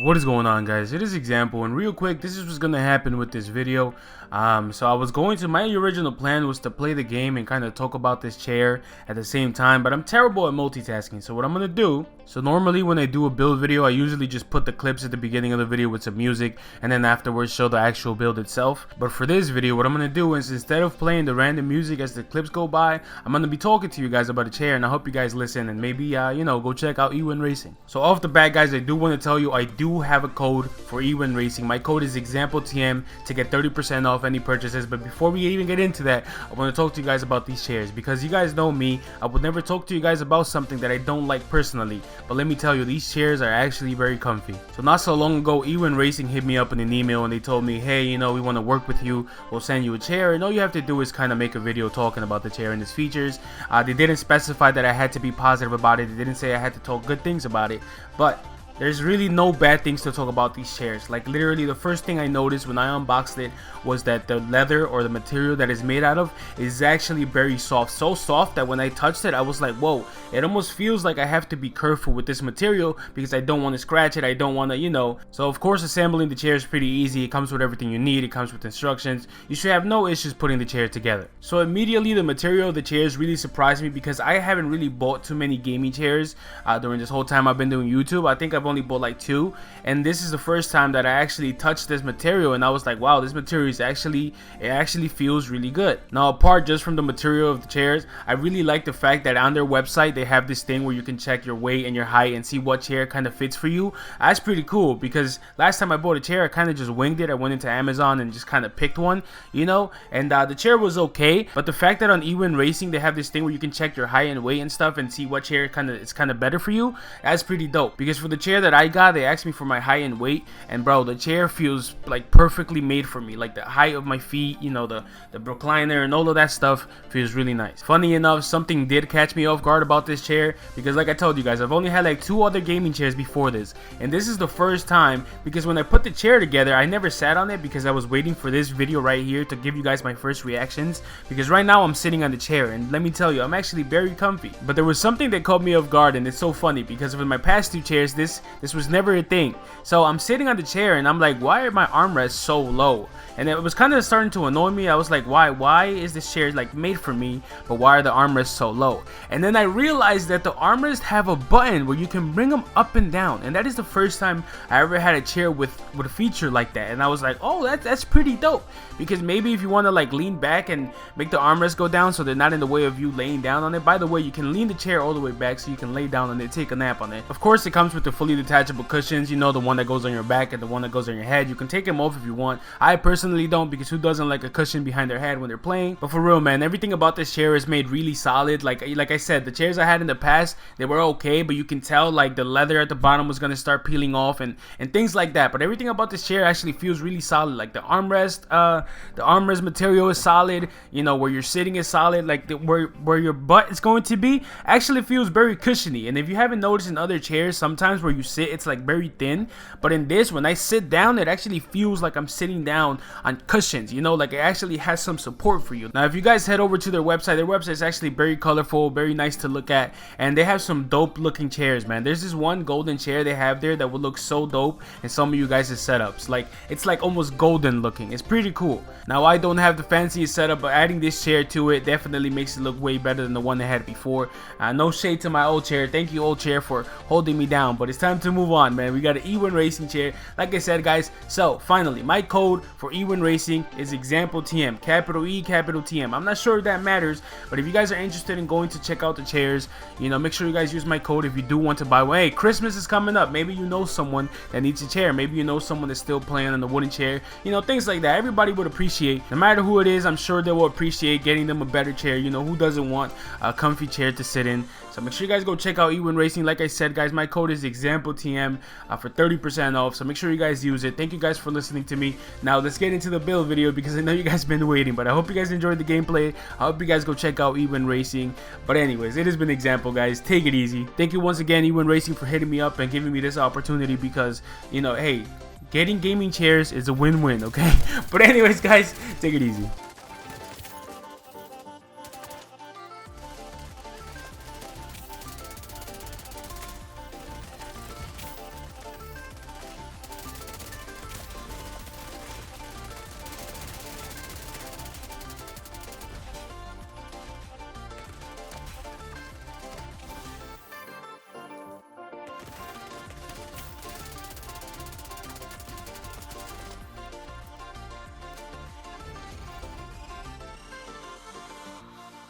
What is going on, guys? It is Example, and real quick, this is what's gonna happen with this video. So I was going to, my original plan was to play the game and kind of talk about this chair at the same time, but I'm terrible at multitasking. So what I'm gonna do, so normally when I do a build video, I usually just put the clips at the beginning of the video with some music, and then afterwards show the actual build itself. But for this video, what I'm gonna do is, instead of playing the random music as the clips go by, I'm gonna be talking to you guys about a chair, and I hope you guys listen and maybe you know, go check out Ewin Racing. So off the bat, guys, I do want to tell you I do have a code for Ewin Racing. My code is ExampleTM to get 30% off any purchases. But before we even get into that, I want to talk to you guys about these chairs, because you guys know me, I would never talk to you guys about something that I don't like personally. But let me tell you, these chairs are actually very comfy. So not so long ago, Ewin Racing hit me up in an email and they told me, hey, you know, we want to work with you, we'll send you a chair, and all you have to do is kind of make a video talking about the chair and its features. They didn't specify that I had to be positive about it. They didn't say I had to talk good things about it, but there's really no bad things to talk about these chairs. Like, literally the first thing I noticed when I unboxed it was that the leather, or the material that it's made out of, is actually very soft. So soft that when I touched it, I was like, whoa, it almost feels like I have to be careful with this material because I don't want to scratch it, I don't want to, you know. So of course assembling the chair is pretty easy. It comes with everything you need, it comes with instructions. You should have no issues putting the chair together. So immediately the material of the chairs really surprised me, because I haven't really bought too many gaming chairs during this whole time I've been doing YouTube. I think I've only bought like 2, and this is the first time that I actually touched this material, and I was like, wow, this material is actually, it actually feels really good. Now, apart just from the material of the chairs, I really like the fact that on their website they have this thing where you can check your weight and your height and see what chair kind of fits for you. That's pretty cool, because last time I bought a chair, I kind of just winged it. I went into Amazon and just kind of picked one, you know, and the chair was okay. But the fact that on Ewin Racing they have this thing where you can check your height and weight and stuff and see what chair is kind of better for you, that's pretty dope. Because for the chair that I got, they asked me for my height and weight, and bro, the chair feels like perfectly made for me. Like the height of my feet, you know, the recliner and all of that stuff feels really nice. Funny enough, something did catch me off guard about this chair, because like I told you guys, I've only had like 2 other gaming chairs before this, and this is the first time, because when I put the chair together, I never sat on it because I was waiting for this video right here to give you guys my first reactions, because right now I'm sitting on the chair, and let me tell you, I'm actually very comfy. But there was something that caught me off guard, and it's so funny because with my past 2 chairs, this was never a thing. So I'm sitting on the chair and I'm like, why are my armrests so low? And it was kind of starting to annoy me. I was like, why is this chair like made for me, but why are the armrests so low? And then I realized that the armrests have a button where you can bring them up and down, and that is the first time I ever had a chair with a feature like that. And I was like, oh, that's pretty dope, because maybe if you want to like lean back and make the armrests go down so they're not in the way of you laying down on it. By the way, you can lean the chair all the way back so you can lay down on it, take a nap on it. Of course, it comes with the fully detachable cushions, you know, the one that goes on your back and the one that goes on your head. You can take them off if you want. I personally don't, because who doesn't like a cushion behind their head when they're playing? But for real, man, everything about this chair is made really solid. Like I said, the chairs I had in the past, they were okay, but you can tell like the leather at the bottom was gonna start peeling off and things like that. But everything about this chair actually feels really solid. Like the armrest material is solid, you know, where you're sitting is solid, like where your butt is going to be actually feels very cushiony. And if you haven't noticed in other chairs, sometimes where you sit, it's like very thin, but in this, when I sit down, it actually feels like I'm sitting down on cushions, you know, like it actually has some support for you. Now, if you guys head over to their website is actually very colorful, very nice to look at, and they have some dope looking chairs, man. There's this one golden chair they have there that would look so dope in some of you guys' setups. Like, it's like almost golden looking. It's pretty cool. Now, I don't have the fanciest setup, but adding this chair to it definitely makes it look way better than the one I had before. No shade to my old chair. Thank you, old chair, for holding me down, but it's time to move on, man. We got an Ewin Racing chair, like I said, guys. So finally, my code for Ewin Racing is ExampleTM, capital E, capital TM. I'm not sure if that matters, but if you guys are interested in going to check out the chairs, you know, make sure you guys use my code if you do want to buy one. Hey, Christmas is coming up. Maybe you know someone that needs a chair. Maybe you know someone that's still playing on the wooden chair. You know, things like that. Everybody would appreciate, no matter who it is, I'm sure they will appreciate getting them a better chair. You know, who doesn't want a comfy chair to sit in? So make sure you guys go check out Ewin Racing. Like I said, guys, my code is ExampleTM for 30% off. So make sure you guys use it. Thank you guys for listening to me. Now let's get into the build video, because I know you guys been waiting, but I hope you guys enjoyed the gameplay. I hope you guys go check out Ewin Racing. But anyways, it has been Example, guys. Take it easy. Thank you once again, Ewin Racing, for hitting me up and giving me this opportunity, because, you know, hey, getting gaming chairs is a win-win, okay? But anyways, guys, take it easy.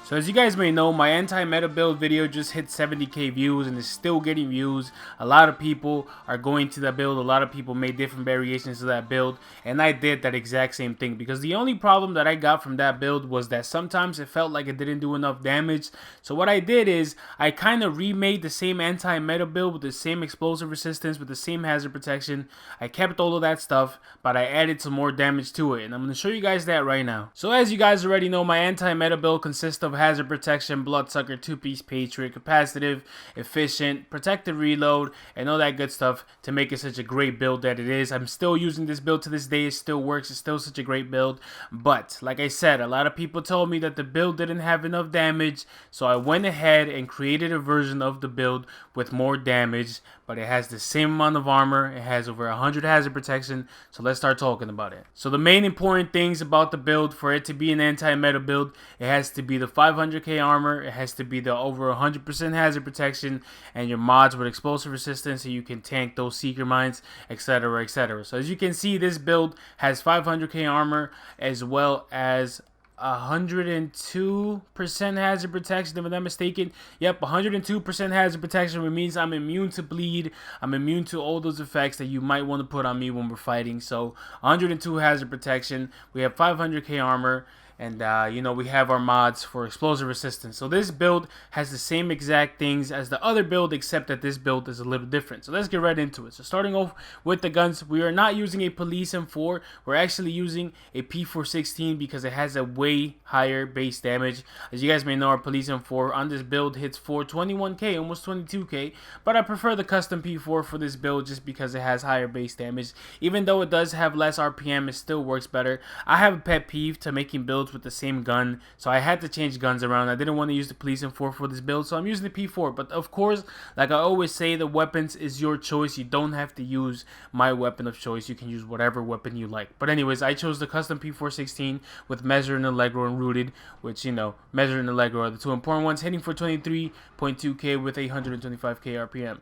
So as you guys may know, my anti-meta build video just hit 70k views and is still getting views. A lot of people are going to that build. A lot of people made different variations of that build, and I did that exact same thing, because the only problem that I got from that build was that sometimes it felt like it didn't do enough damage. So what I did is I kind of remade the same anti-meta build with the same explosive resistance, with the same hazard protection. I kept all of that stuff, but I added some more damage to it, and I'm going to show you guys that right now. So as you guys already know, my anti-meta build consists of hazard protection, bloodsucker, two-piece patriot, capacitive, efficient, protected reload, and all that good stuff to make it such a great build that it is. I'm still using this build to this day. It still works. It's still such a great build. But like I said, a lot of people told me that the build didn't have enough damage, so I went ahead and created a version of the build with more damage, but it has the same amount of armor. It has over 100 hazard protection. So let's start talking about it. So the main important things about the build, for it to be an anti-meta build, it has to be the 500k armor, it has to be the over 100% hazard protection, and your mods with explosive resistance so you can tank those seeker mines, etc, etc. So as you can see, this build has 500k armor as well as 102% hazard protection, if I'm not mistaken. Yep, 102% hazard protection, which means I'm immune to bleed. I'm immune to all those effects that you might want to put on me when we're fighting. So 102 hazard protection. We have 500k armor. And, you know, we have our mods for explosive resistance. So this build has the same exact things as the other build, except that this build is a little different. So let's get right into it. So starting off with the guns, we are not using a police M4. We're actually using a P416 because it has a way higher base damage. As you guys may know, our police M4 on this build hits 421k, almost 22k. But I prefer the custom P4 for this build just because it has higher base damage. Even though it does have less RPM, it still works better. I have a pet peeve to making builds with the same gun, so I had to change guns around. I didn't want to use the police M4 for this build, so I'm using the P4. But of course, like I always say, the weapons is your choice. You don't have to use my weapon of choice. You can use whatever weapon you like. But anyways, I chose the custom P416 with Measure and Allegro and Rooted, which, you know, Measure and Allegro are the two important ones, hitting for 23.2k with 825k RPM.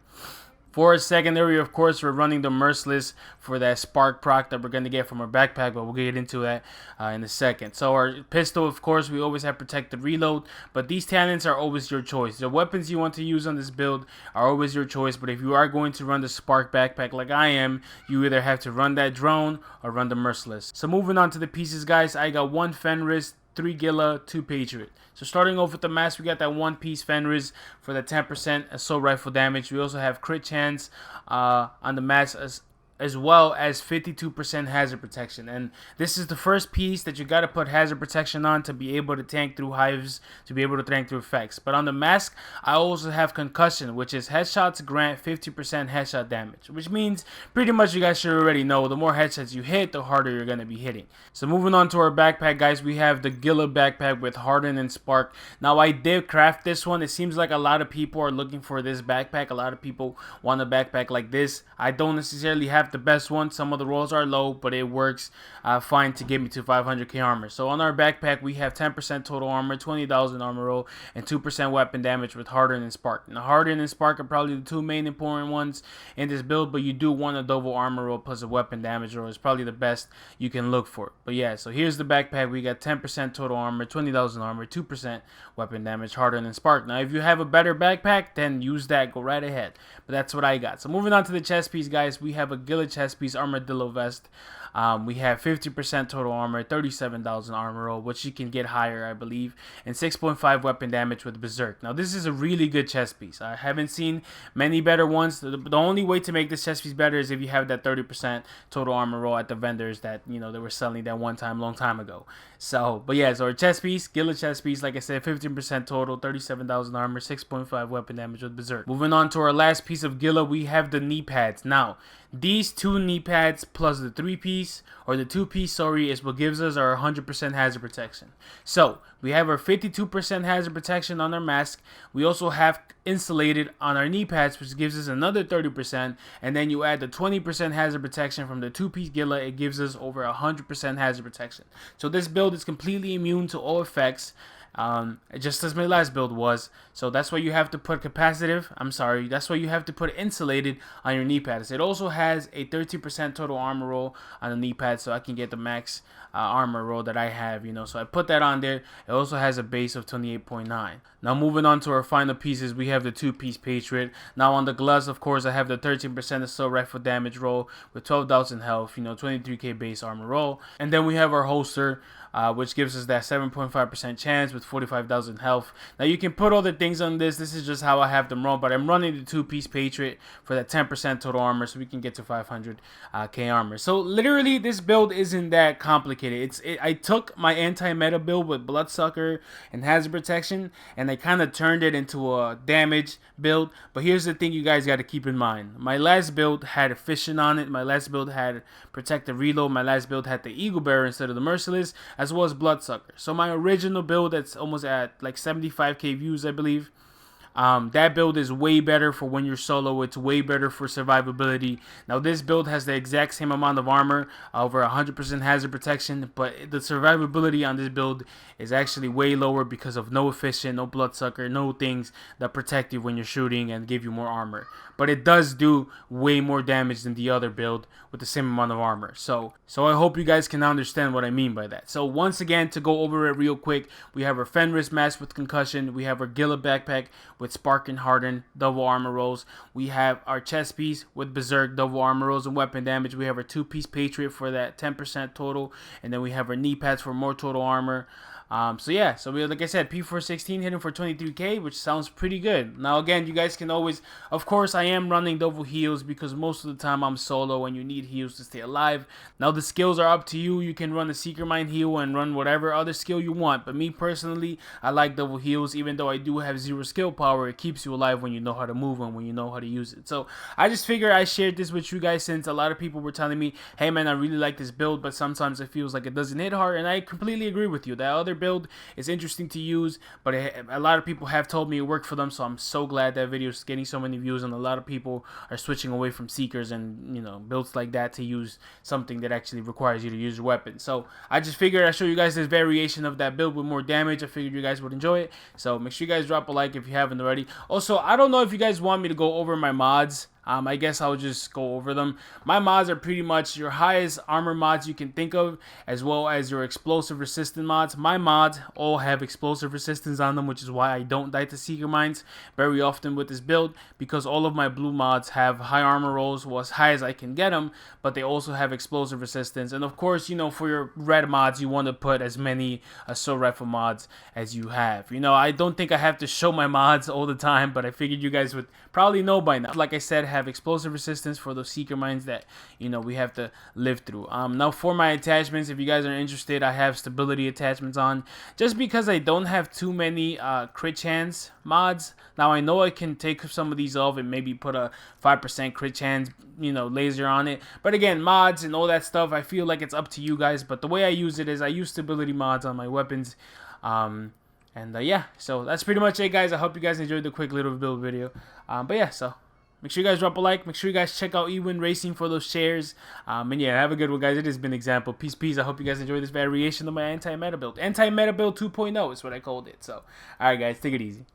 For a secondary, of course, we're running the Merciless for that spark proc that we're going to get from our backpack, but we'll get into that in a second. So our pistol, of course, we always have protected reload, but these talents are always your choice. The weapons you want to use on this build are always your choice, but if you are going to run the spark backpack like I am, you either have to run that drone or run the Merciless. So moving on to the pieces, guys, I got 1 Fenris, 3 Gila, 2 Patriot. So starting off with the mask, we got that 1-piece Fenris for the 10% assault rifle damage. We also have crit chance on the mask as well as 52% hazard protection. And this is the first piece that you got to put hazard protection on to be able to tank through hives, to be able to tank through effects. But on the mask, I also have concussion, which is headshots grant 50% headshot damage, which means pretty much you guys should already know the more headshots you hit, the harder you're going to be hitting. So moving on to our backpack, guys, we have the Gila backpack with Harden and Spark. Now I did craft this one. It seems like a lot of people are looking for this backpack. A lot of people want a backpack like this. I don't necessarily have the best one. Some of the rolls are low, but it works fine to get me to 500k armor. So on our backpack, we have 10% total armor, 20,000 armor roll, and 2% weapon damage with Harden and Spark. Now Harden and Spark are probably the two main important ones in this build, but you do want a double armor roll plus a weapon damage roll. It's probably the best you can look for. But yeah, so here's the backpack. We got 10% total armor, 20,000 armor, 2% weapon damage, Harden and Spark. Now if you have a better backpack, then use that. Go right ahead. But that's what I got. So moving on to the chest piece, guys, we have a Gila chest piece armadillo vest. We have 50% total armor, 37,000 armor roll, which you can get higher, I believe, and 6.5 weapon damage with Berserk. Now, this is a really good chest piece. I haven't seen many better ones. The only way to make this chest piece better is if you have that 30% total armor roll at the vendors that, you know, they were selling that one time, long time ago. So, but yeah, so our chest piece, Gila chest piece, like I said, 15% total, 37,000 armor, 6.5 weapon damage with Berserk. Moving on to our last piece of Gila, we have the knee pads. Now, these 2 knee pads plus the 3-piece, or the 2-piece, sorry, is what gives us our 100% hazard protection. So, we have our 52% hazard protection on our mask. We also have insulated on our knee pads, which gives us another 30%. And then you add the 20% hazard protection from the 2-piece Gila, it gives us over 100% hazard protection. So this build is completely immune to all effects. just as my last build was. So that's why you have to put capacitive. That's why you have to put insulated on your knee pads. It also has a 13% total armor roll on the knee pad, so I can get the max armor roll that I have. So I put that on there. It also has a base of 28.9. Now moving on to our final pieces, we have the 2-piece Patriot. Now on the gloves, of course, I have the 13% assault rifle damage roll with 12,000 health. 23k base armor roll, and then we have our holster, which gives us that 7.5% chance with 45,000 health. Now you can put all the things on this. This is just how I have them roll, but I'm running the 2-piece Patriot for that 10% total armor, so we can get to 500k armor. So literally, this build isn't that complicated. I took my anti-meta build with Bloodsucker and Hazard Protection, and I kind of turned it into a damage build. But here's the thing you guys got to keep in mind. My last build had Efficient on it. My last build had Protective Reload. My last build had the Eagle Bearer instead of the Merciless, as well as Bloodsucker. So my original build, that's almost at like 75k views, I believe. That build is way better for when you're solo. It's way better for survivability. Now this build has the exact same amount of armor, over 100% hazard protection, but the survivability on this build is actually way lower because of no Efficient, no Bloodsucker, no things that protect you when you're shooting and give you more armor. But it does do way more damage than the other build with the same amount of armor. So I hope you guys can understand what I mean by that. So once again, to go over it real quick, we have our Fenris mask with concussion. We have our Gilla backpack with Spark and Harden double armor rolls. We have our chest piece with Berserk double armor rolls and weapon damage. We have our 2-piece Patriot for that 10% total, and then we have our knee pads for more total armor. So yeah, so like I said, P416 hitting for 23k, which sounds pretty good. Now again, you guys can always, of course, I am running double heals because most of the time I'm solo and you need heals to stay alive. Now the skills are up to you. You can run a Seeker Mine heal and run whatever other skill you want. But me personally, I like double heals. Even though I do have 0 skill power, it keeps you alive when you know how to move and when you know how to use it. So I just figured I shared this with you guys since a lot of people were telling me, hey man, I really like this build, but sometimes it feels like it doesn't hit hard. And I completely agree with you. That other build is interesting to use, but a lot of people have told me it worked for them, so I'm so glad that video is getting so many views, and a lot of people are switching away from Seekers and builds like that to use something that actually requires you to use your weapon. So I just figured I'd show you guys this variation of that build with more damage. I figured you guys would enjoy it, so make sure you guys drop a like if you haven't already. Also, I don't know if you guys want me to go over my mods. I guess I'll just go over them. My mods are pretty much your highest armor mods you can think of, as well as your explosive resistant mods. My mods all have explosive resistance on them, which is why I don't die to Seeker Mines very often with this build, because all of my blue mods have high armor rolls, well, as high as I can get them, but they also have explosive resistance. And of course, for your red mods, you want to put as many assault rifle mods as you have. I don't think I have to show my mods all the time, but I figured you guys would probably know by now. Like I said, have explosive resistance for those Seeker Mines that we have to live through. Now for my attachments, if you guys are interested, I have stability attachments on, just because I don't have too many crit chance mods. Now I know I can take some of these off and maybe put a 5% crit chance laser on it, but again, mods and all that stuff, I feel like it's up to you guys. But the way I use it is I use stability mods on my weapons. Yeah, so that's pretty much it, guys. I hope you guys enjoyed the quick little build video. But yeah, so make sure you guys drop a like. Make sure you guys check out Ewin Racing for those shares. And yeah, have a good one, guys. It has been Example. Peace. I hope you guys enjoyed this variation of my anti-meta build. Anti-meta build 2.0 is what I called it. So, alright, guys, take it easy.